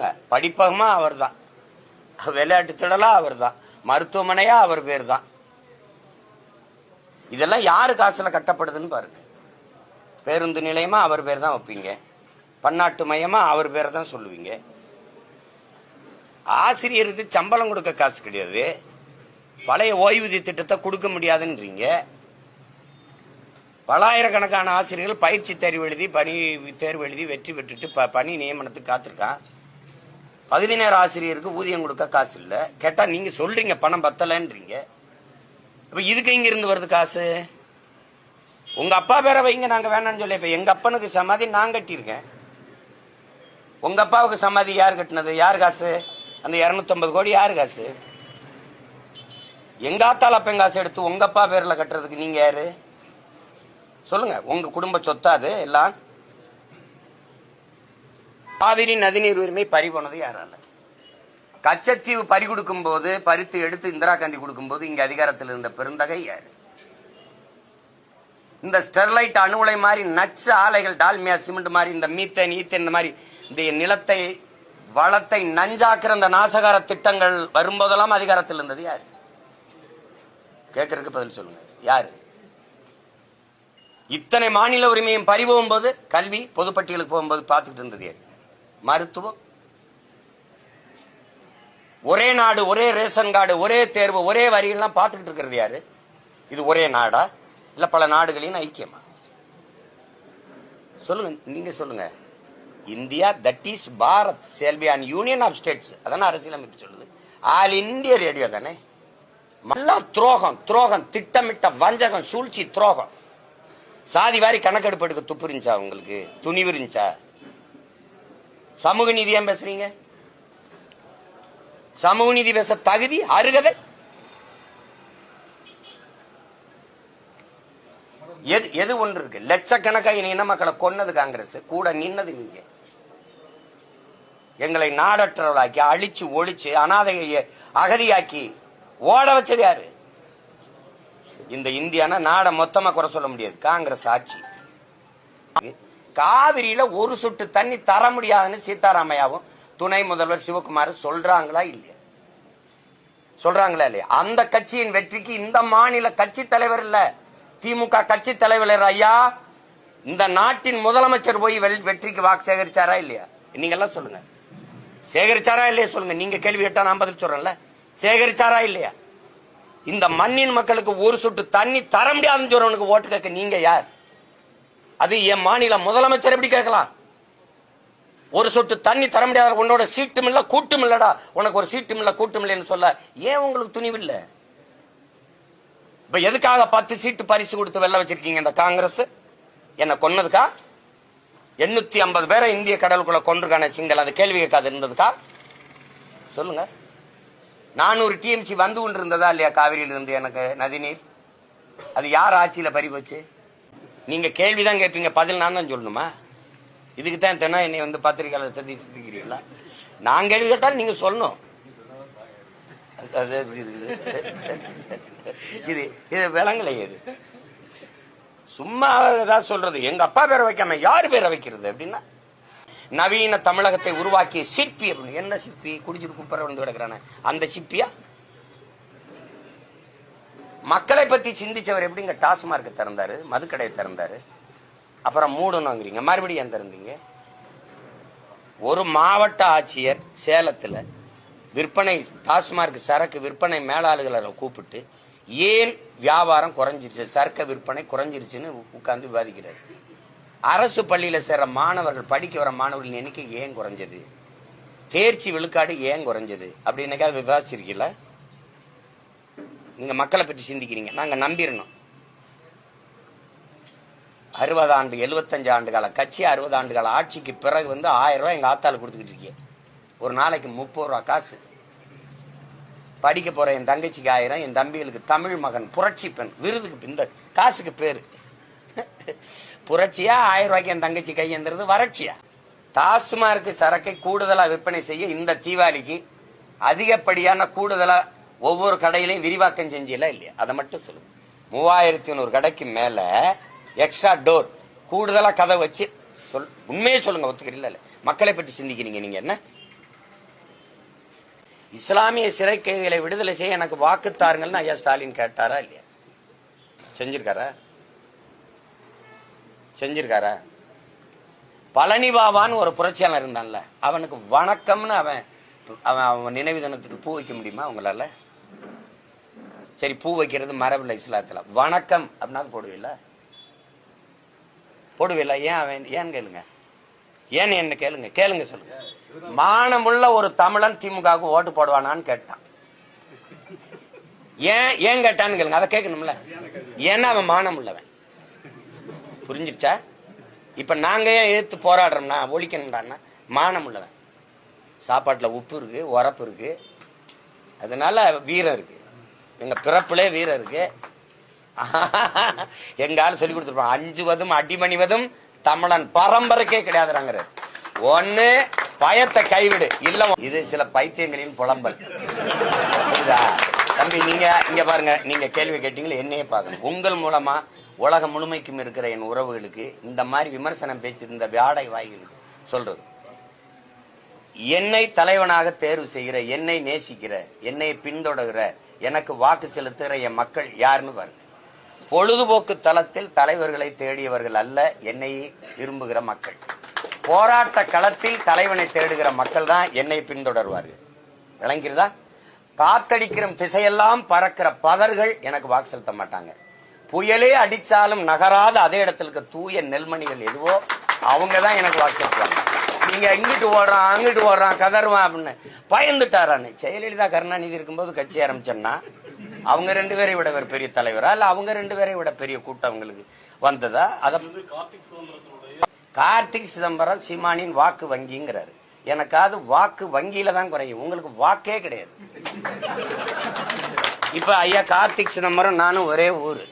சொல்லுங்க. படிப்பகமா அவர் தான், விளையாட்டு திடலா அவர் தான், மருத்துவமனையா அவர் பேர் தான். இதெல்லாம் யாரு காசுல கட்டப்படுதுன்னு பாருங்க. பேருந்து நிலையமா அவர் பேர் தான் வைப்பீங்க, பன்னாட்டு மையமா அவர் பேரை தான் சொல்லுவீங்க. ஆசிரியருக்கு சம்பளம் கொடுக்க காசு கிடையாது, பழைய ஓய்வூதிய திட்டத்தை கொடுக்க முடியாதுன்றீங்க. பலாயிரக்கணக்கான ஆசிரியர்கள் பயிற்சி தேர்வு எழுதி தேர்வு எழுதி வெற்றி பெற்றுட்டு பணி நியமனத்துக்கு காத்திருக்கான். பகுதி நேர ஆசிரியருக்கு ஊதியம் கொடுக்க காசு இல்ல. கேட்டா நீங்க சொல்றீங்க பணம் பத்தலன்றீங்க. இப்ப இதுக்கு இங்க இருந்து வருது காசு? உங்க அப்பா பேரை வைங்க, நாங்க வேணாம்னு சொல்லி. இப்ப எங்க அப்பனுக்கு சமாதி நான் கட்டியிருக்கேன். உங்க அப்பாவுக்கு சமாதி யார் கட்டினது? யார் காசு? அந்த 250 கோடி யாரு காசு? எங்க ஆத்தால அப்பன் காசு எடுத்து உங்க அப்பா பேர்ல கட்டுறதுக்கு நீங்க யாரு சொல்லுங்க? உங்க குடும்ப சொத்தாது எல்லாம். காவிரி நதிநீர் உரிமை பறி போனது யாரால? கச்சத்தீவு பறி கொடுக்கும் போது, பறித்து எடுத்து இந்திரா காந்தி கொடுக்கும் போது இங்க அதிகாரத்தில் இருந்த பெருந்தகை யாரு? இந்த ஸ்டெர்லைட் அணு உலை மாதிரி நச்சு ஆலைகள், டால்மியா சிமெண்ட் மாதிரி, இந்த மீத்தேன் ஈத்தேன் இந்த மாதிரி இந்த நிலத்தை வளத்தை நஞ்சாக்குற அந்த நாசகார திட்டங்கள் வரும்போதெல்லாம் அதிகாரத்தில் இருந்தது யாரு? கேட்கறதுக்கு பதில் சொல்லுங்க. யாரு? இத்தனை மாநில உரிமையும் பறி போகும்போது, கல்வி பொதுப்பட்டியலுக்கு போகும்போது பார்த்துட்டு இருந்தது யாரு? மருத்துவம், ஒரே நாடு, ஒரே ரேஷன் கார்டு, ஒரே தேர்வு, ஒரே வரியெல்லாம் பார்த்துக்கிட்டு இருக்கிறது யாரு? இது ஒரே நாடா இல்ல பல நாடுகளின் ஐக்கியமா? சொல்லுங்க, நீங்க சொல்லுங்க. India that is Bharat shall be an union of states. அதான அரசியலமைப்பு சொல்லுது. ஆல் இந்தியா ரேடியோ தானே. துரோகம், துரோகம், திட்டமிட்ட வஞ்சகம், சூழ்ச்சி, துரோகம். சாதி வாரி கணக்கெடுப்பு எடுக்க துப்பு இருந்துச்சா உங்களுக்கு? துணிவு இருந்துச்சா? சமூக நீதி ஏன் பேசுறீங்க? சமூக நீதி பேச தகுதி, அருகதை எது ஒன்று இருக்கு? லட்சக்கணக்காக இன மக்களை கொன்னது காங்கிரஸ், கூட நின்னது நீங்க. எங்களை நாடற்றவர்களாக்கி, அழிச்சு ஒழிச்சு, அனாதையை அகதியாக்கி ஓட வச்சது யாரு? இந்த இந்தியானா நாட மொத்தமா குறை சொல்ல முடியாது, காங்கிரஸ் ஆட்சி. காவிரியில ஒரு சொட்டு தண்ணி தர முடியாதுன்னு சீதாராமையாவும் துணை முதல்வர் சிவகுமார் சொல்றாங்களா இல்லையா? சொல்றாங்களா இல்லையா? அந்த கட்சியின் வெற்றிக்கு இந்த மாநில கட்சி தலைவர் இல்ல, திமுக கட்சி தலைவர் ஐயா, இந்த நாட்டின் முதலமைச்சர் போய் வெற்றிக்கு வாக்கு சேகரிச்சாரா இல்லையா? நீங்க எல்லாம் சொல்லுங்க. சேகரிச்சாரா இல்லையா சொல்லுங்க. நீங்க கேள்வி கேட்டா நான் பதில் சொல்றேன்ல. சேகரிச்சாரா இல்லையா? இந்த மண்ணின் மக்களுக்கு ஒரு சொட்டு தண்ணி தர முடியாதுன்னு சொல்றவனுக்கு ஓட்டு கேட்க நீங்க யார்? அது என் மாநில முதலமைச்சர் எப்படி கேட்கலாம்? ஒரு சொட்டு தண்ணி தர முடியாத உன்னோட சீட்டும் இல்ல கூட்டும் இல்லடா, உனக்கு ஒரு சீட்டும் இல்ல கூட்டும் இல்லைன்னு சொல்ல ஏன் உங்களுக்கு துணிவு இல்ல? இப்ப எதுக்காக 10 சீட்டு பரிசு கொடுத்து வெல்ல வச்சிருக்கீங்க இந்த காங்கிரஸ்? என்ன கொன்னதுக்கா? 850 பேரை இந்திய கடலுக்குள்ள கொண்டிருக்கான சிங்கள், அந்த கேள்வி கேட்காது இருந்ததுக்கா? சொல்லுங்க. 400 டிஎம்சி வந்து கொண்டு இருந்ததா இல்லையா காவிரியில் இருந்து எனக்கு நதிநீர்? அது யார் ஆட்சியில பறி போச்சு? நீங்க கேள்விதான் கேட்பீங்க, பதில் நான் தான் சொல்லணுமா? இதுக்கு தான் தென்னா என்னை வந்து பத்திரிகையாளர் சந்திக்கிறீங்களா? நான் கேள்வி கேட்டாலும் நீங்க சொல்லணும். இது விலங்கலை. இது சும்மா ஏதாவது சொல்றது. எங்க அப்பா பேரை வைக்காம யாரு பேரை வைக்கிறது அப்படின்னா? நவீன தமிழகத்தை உருவாக்கிய சிற்பி அப்படின்னு. என்ன சிற்பி? குடிச்சிட்டு குப்பரை வந்து கிடக்குறான அந்த சிற்பியா? மக்களை பத்தி சிந்திச்சவர் எப்படிங்க டாஸ்மார்க் திறந்தாரு, மதுக்கடையை திறந்தாரு, அப்புறம் மூடணுங்கிறீங்க, மறுபடியும் திறந்தீங்க. ஒரு மாவட்ட ஆட்சியர் சேலத்துல விற்பனை டாஸ்மார்க் சரக்கு விற்பனை மேலாளர்களை கூப்பிட்டு ஏன் வியாபாரம் குறைஞ்சிருச்சு, சரக்கு விற்பனை குறைஞ்சிருச்சுன்னு உட்கார்ந்து விவாதிக்கிறார். அரசு பள்ளியில சேர்ற மாணவர்கள், படிக்க வர மாணவர்களின் எண்ணிக்கை ஏன் குறைஞ்சது, தேர்ச்சி விழுக்காடு ஏன் குறைஞ்சது அப்படி என்னைக்காவது விவாதிச்சிருக்கீங்களா? நீங்க மக்களை பற்றி சிந்திக்கிறீங்க, நாங்க நம்பிடணும். 60 ஆண்டு 75 ஆண்டு கால கட்சி, 60 ஆண்டு கால ஆட்சிக்கு பிறகு 1000 ரூபாய் எங்க ஆத்தால கொடுத்துக்கிட்டு இருக்கீங்க. ஒரு நாளைக்கு 30 ரூபா காசு. படிக்க போற என் தங்கச்சிக்கு 1000, என் தம்பிகளுக்கு தமிழ் மகன் புரட்சி பெண் விருதுக்கு இந்த காசுக்கு பேரு புரட்சியா? 1000 ரூபாய்க்கு என் தங்கச்சி கையெழுந்துறது வறட்சியா? டாஸ்மார்க் சரக்கை கூடுதலா விற்பனை செய்ய இந்த தீபாவளிக்கு அதிகப்படியான கூடுதலா ஒவ்வொரு கடையிலையும் விரிவாக்கம் செஞ்சல இல்லையா? அதை மட்டும் சொல்லுங்க. 3100 கடைக்கு மேல எக்ஸ்ட்ரா டோர் கூடுதலா கதை வச்சு உண்மையே சொல்லுங்க. ஒத்துக்கிறீங்களா? மக்களை பற்றி சிந்திக்கிறீங்க நீங்க. என்ன இஸ்லாமிய சிறை கைதிகளை விடுதலை செய்ய எனக்கு வாக்கு தாருங்கள்னு ஐயா ஸ்டாலின் கேட்டாரா இல்லையா? செஞ்சிருக்காரா? பழனி பாபான்னு ஒரு புரட்சியாளர் இருந்தான்ல, அவனுக்கு வணக்கம்னு அவன் நினைவு தினத்துக்கு பூ வைக்க முடியுமா உங்களால? சரி, பூ வைக்கிறது மரபில்லை இஸ்லாத்துல. வணக்கம் அப்படின்னா போடுவில்ல? ஏன் கேளுங்க, ஏன் என்ன கேளுங்க சொல்லுங்க. மானமுள்ள ஒரு தமிழன் திமுகவுக்கு ஓட்டு போடுவானான்னு கேட்டான். ஏன் கேட்டான்னு கேளுங்க, அதை கேட்கணும்ல. ஏன்னா அவன் மானம் உள்ளவன். புரிஞ்சிச்சா? இப்ப நாங்க ஏன் எதிர்த்து போராடுறோம்னா ஒழிக்கணும்டான்னா மானம் உள்ளவன். சாப்பாட்டுல உப்பு இருக்கு, உரப்பு இருக்கு, அதனால வீரம் இருக்கு. எங்க பிறப்புலே வீரம் இருக்கு. எங்க ஆளு சொல்லி கொடுத்துருப்பான், அஞ்சுவதும் அடிமணிவதும் தமிழன் பரம்பரைக்கே கிடையாதுறாங்க. ஒண்ணு பயத்தை கைவிடு, இல்ல இது சில பைத்தியங்களின் புலம்பல். தம்பி, நீங்க இங்க பாருங்க, நீங்க கேள்வி கேட்டீங்களா, என்னையே பாருங்க. உங்கள் மூலமா உலகம் முழுமைக்கும் இருக்கிற என் உறவுகளுக்கு இந்த மாதிரி விமர்சனம் பேச்சு இந்த வியாடை வாய்களுக்கு சொல்றது, என்னை தலைவனாக தேர்வு செய்கிற, என்னை நேசிக்கிற, என்னை பின்தொடர்கிற, எனக்கு வாக்கு செலுத்துகிற என் மக்கள் யாருன்னு பாருங்க. பொழுதுபோக்கு தளத்தில் தலைவர்களை தேடியவர்கள் அல்ல, என்னை விரும்புகிற மக்கள். போராட்ட களத்தில் தலைவனை தேடுகிற மக்கள் தான் என்னை பின்தொடர்வார்கள். விளங்கிறதா? காத்தடிக்கிற திசையெல்லாம் பறக்கிற பதர்கள் எனக்கு வாக்கு செலுத்த மாட்டாங்க. புயலே அடிச்சாலும் நகராத அதே இடத்துல இருக்க தூய நெல்மணிகள் எதுவோ அவங்கதான் எனக்கு வாக்கு செலுத்துவாங்க. நீங்க இங்கிட்டு ஓடுறான் அங்கிட்டு ஓடுறான் கதருவான் அப்படின்னு பயந்துட்டாரான்னு. ஜெயலலிதா கருணாநிதி இருக்கும்போது கட்சி ஆரம்பிச்சோம்னா அவங்க 2 பேரை விட ஒரு பெரிய தலைவரா இல்ல அவங்க 2 பேரை விட பெரிய கூட்டம் அவங்களுக்கு வந்ததா? அத கார்த்திக் சிதம்பரம் சீமானின் வாக்கு வங்கிங்கிறாரு. எனக்காவது வாக்கு வங்கியில தான் குறையும், உங்களுக்கு வாக்கே கிடையாது. இப்ப ஐயா கார்த்திக் சிதம்பரம் நானும் ஒரே ஊரு,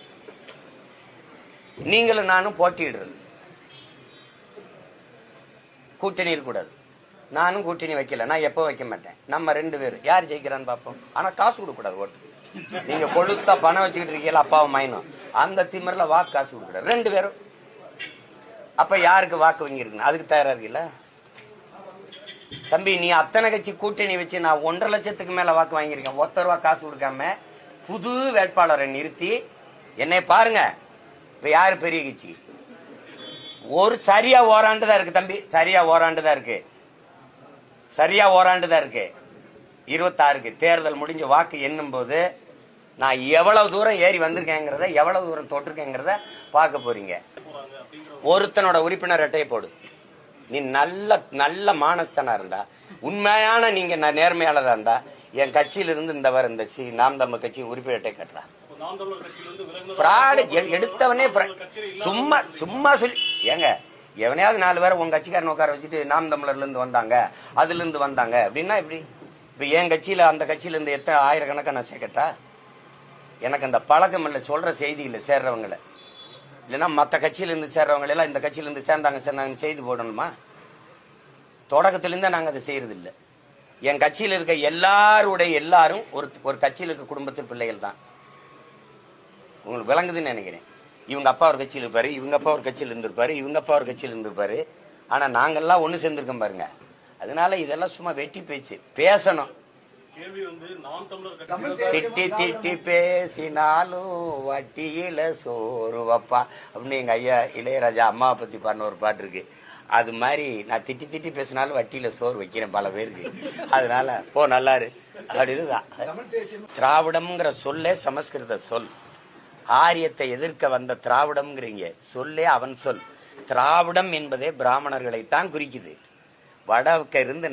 நீங்களும் நானும் போட்டிடுறது, கூட்டணி இருக்கக்கூடாது. நானும் கூட்டணி வைக்கல, நான் எப்போ வைக்க மாட்டேன். நம்ம 2 பேர் யார் ஜெயிக்கிறான்னு பார்ப்போம். ஆனா காசு கொடுக்க கூடாது ஓட்டு. நீங்க கொழுத்த பணம் வச்சுக்கிட்டு இருக்கீங்களா அப்பாவும் மைனும், அந்த திமிரில வாக்கு காசு கொடுக்க கூடாது 2 பேரும். அப்ப யாருக்கு வாக்கு வங்கி இருக்கு? அதுக்கு தயாரா இருக்குல்ல தம்பி? நீ அத்தனை கட்சி கூட்டணி வச்சு நான் 1.5 லட்சத்துக்கு மேல வாக்கு வாங்கியிருக்கேன். ₹1 காசு கொடுக்காம புது வேட்பாளரை நிறுத்தி என்னை பாருங்க. இப்ப யாரு பெரிய கட்சி? ஒரு சரியா ஓராண்டுதான் இருக்கு தம்பி, சரியா ஓராண்டுதான் இருக்கு, 26க்கு தேர்தல் முடிஞ்ச வாக்கு எண்ணும் போது நான் எவ்வளவு தூரம் ஏறி வந்திருக்கேங்கிறத, எவ்வளவு தூரம் தொட்டிருக்கேங்கிறத பார்க்க போறீங்க. ஒருத்தனோட உறுப்பினர் அட்டையை போடு. நீ நல்ல மானஸ்தனா இருந்தா, உண்மையான நீங்க நேர்மையாளரா இருந்தா, என் கட்சியிலிருந்து இந்த நாம் தமிழர் கட்சி உறுப்பினர் அட்டை கட்டுறா. எடுத்தவனே சும்மா சொல்லி ஏங்க, எவனையாவது 4 பேரை உங்க கட்சிக்காரன் உட்கார வச்சுட்டு நாம் தமிழர்ல இருந்து வந்தாங்க, அதுல இருந்து வந்தாங்க அப்படின்னா எப்படி? இப்ப என் கட்சியில அந்த கட்சியில இருந்து எத்தனை ஆயிரக்கணக்கா நான் சேர்க்கட்டா? எனக்கு அந்த பழக்கம் இல்லை, சொல்ற செய்தி இல்லை சேர்றவங்களை. இல்லைன்னா மற்ற கட்சியில இருந்து சேர்றவங்க எல்லாம் இந்த கட்சியில இருந்து சேர்ந்தாங்க செய்தி போடணுமா? தொடக்கத்திலிருந்தே நாங்க அதை செய்யறது இல்லை. என் கட்சியில இருக்க எல்லாரும் ஒரு கட்சியில் இருக்க குடும்பத்தில் பிள்ளைகள் தான். உங்களுக்கு விளங்குதுன்னு நினைக்கிறேன். இவங்க அப்பா ஒரு கட்சியில் இருப்பாரு, இவங்க அப்பா ஒரு கட்சியில் இருந்திருப்பாரு, இவங்க அப்பா ஒரு கட்சியில் இருந்திருப்பாரு. ஆனா நாங்கெல்லாம் ஒண்ணு சேர்ந்திருக்கோம் பாருங்க. அதனால இதெல்லாம் சும்மா வெட்டி பேச்சு பேசணும். திட்டி திட்டி பேசினாலும் வட்டியில சோறு வப்பா அப்படின்னு எங்க ஐயா இளையராஜா அம்மாவை பத்தி பாடின ஒரு பாட்டு இருக்கு. அது மாதிரி நான் திட்டி திட்டி பேசினாலும் வட்டியில சோறு வைக்கிறேன் பல பேருக்கு. அதனால நல்லாரு அப்படிதான். திராவிடம்ங்கிற சொல்லே சமஸ்கிருத சொல். ஆரியத்தை எதிர்க்க வந்த திராவிடம்ங்கிறீங்க சொல்லே அவன் சொல். திராவிடம் என்பதே பிராமணர்களைத்தான் குறிக்குது. வடக்க இருந்து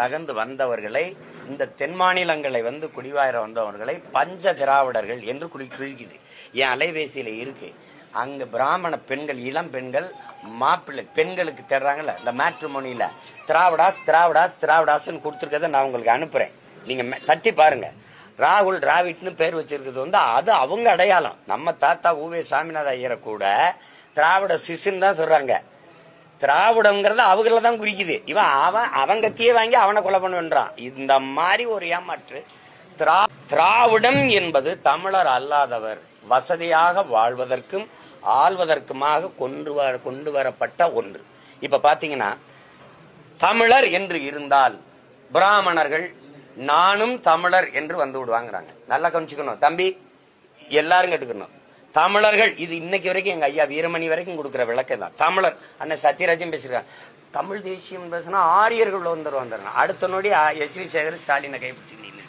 நகர்ந்து வந்தவர்களை, இந்த தென் மாநிலங்களை குடிவார வந்தவர்களை பஞ்ச திராவிடர்கள் என்று குறிக்குது. என் அலைபேசியில இருக்கு. அங்க பிராமண பெண்கள், இளம் பெண்கள் மாப்பிள்ளை பெண்களுக்கு தேடுறாங்கல்ல, இந்த மேட்ரிமோனியில திராவிடாஸ் கொடுத்துருக்கத நான் உங்களுக்கு அனுப்புறேன். நீங்க தட்டி பாருங்க. ராகுல் டிராவிட்னு பேர் வச்சிருக்கிறது அது அவங்க அடையாளம். நம்ம தாத்தா ஊவே சாமிநாத ஐயரை கூட திராவிட சிசுன்னு தான் சொல்றாங்க. திராவிடம்ங்கிறது அவங்கள தான் குறிக்குது. இவன் அவன் கத்தியே வாங்கி அவனை கொலை பண்ணுன்றான். இந்த மாதிரி ஒரு ஏமாற்று. திராவிடம் என்பது தமிழர் அல்லாதவர் வசதியாக வாழ்வதற்கும் ஆள்வதற்குமாக கொண்டு வரப்பட்ட ஒன்று. இப்ப பாத்தீங்கன்னா தமிழர் என்று இருந்தால் பிராமணர்கள் நானும் தமிழர் என்று வந்து விடுவாங்கிறாங்க. நல்லா கவனிச்சுக்கணும் தம்பி, எல்லாரும் கேட்டுக்கணும். தமிழர்கள், இது இன்னைக்கு வரைக்கும் எங்க ஐயா வீரமணி வரைக்கும் கொடுக்குற விளக்கம் தான். தமிழர் அண்ணன் சத்யராஜன் பேசிருக்காங்க. தமிழ் தேசியம் பேசினா ஆரியர்கள் வந்துருவாங்க. அடுத்த நொடி எஸ் வி சேகர் ஸ்டாலினை கைப்பிடிச்சுக்கிறீங்க.